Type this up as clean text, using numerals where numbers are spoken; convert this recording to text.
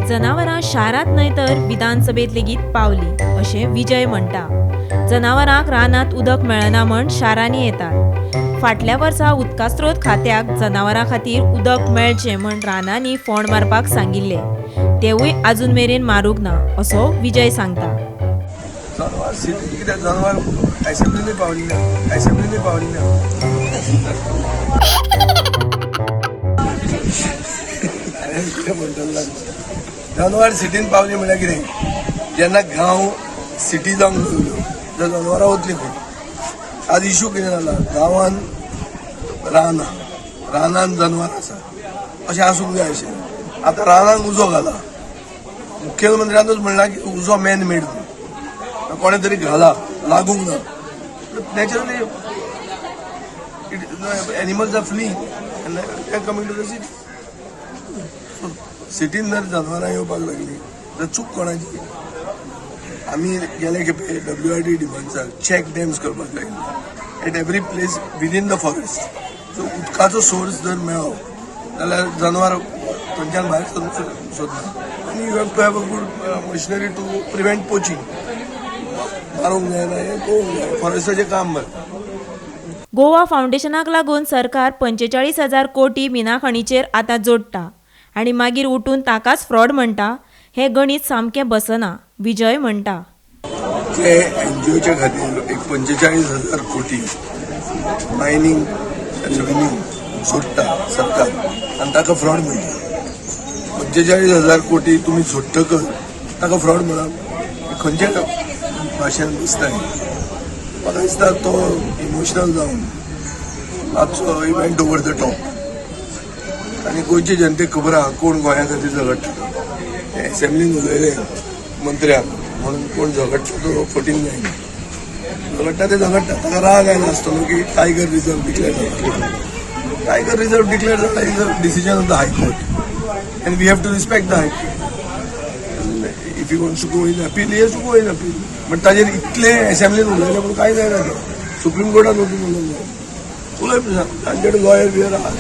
जनावरां शारांत न्हय तर विधानसभेत लेगीत पावली अशें विजय म्हणटा। जनावरांक रानांत उदक मेळना म्हण शारांनी येतात। फाटल्या वर्सा उदका स्रोत खात्याक जनावरां खातीर उदक मेळचें म्हण रानांनी फोंड मारपाक सांगिल्ले, तेवूय आजून मेरेन मारूंक ना असो विजय सांगता। जनावर असेंब्लीने पावली ना जनावर सिटीन पावली म्हळ्यार कितें, जेन्ना गांव सिटी जावंक लागलो तर जनावरां वतली खंय। आज इश्यू कितें जाला, गांवान रानान जनावर आसा अशें आसूंक जाय अशें। आतां रानांक उजो घाला, मुख्यमंत्र्यानूच म्हणला की उजो मॅन मेड कोणे तरी घाला, लागूंक ना। Naturally animals are fleeing and they are coming to the city. सिटीन जर जनावरां येवपाक लागली तर चूक कोणाची? आमी गेले खेपे WRD डिमांड्साक चॅक डॅम्स करपाक लायिल्ले at every place within the forest. So उदकाचो सोर्स जर मेळ्ळो जाल्यार जनावर थंयच्यान भायर सरूंक सोदना। आनी you have to have a good machinery to prevent poaching. मारूंक जायना, हें पळोवंक जाय, फॉरेस्टाचें काम बरें। गोवा फावंडेशनाक लागून सरकार 45,000 कोटी मिना खणीचेर आतां जोडटा आनी मागीर उठून ताकाच फ्रॉड म्हणटा, हें गणीत सामकें बसना, विजय म्हणटा। ते एनजीओच्या खातीर एक 45,000 कोटी मायनींग रेव्हेन्यू सोडटा सरकार आनी ताका फ्रॉड म्हणटा। 45,000 कोटी तुमी सोडटकच ताका फ्रॉड म्हणप खंयच्या भाशेन दिसता? म्हाका दिसता तो इमोशनल जावन मातसो इवेंट ओवर द टॉप। आनी गोंयचे जनतेक खबर आहा कोण गोंया खातीर झगडटा। एसेंब्लीन उलयले मंत्र्याक म्हणून कोण झगडटा तो फटींग जायना, झगडटा ते झगडटा। ताका राग आयला आसतलो की टायगर रिजर्व डिक्लेअर जाला। टायगर रिजर्व डिक्लेअर जाला is a decision of the high court and we have to respect the high court. If you wants to go in appeal, he has to go in appeal. पण ताजेर इतले एसेंब्लीन उलयले पूण कांय जायना। Supreme कोर्टान वचून उलयलें, तांचे कडेन लॉयर बियर आहा।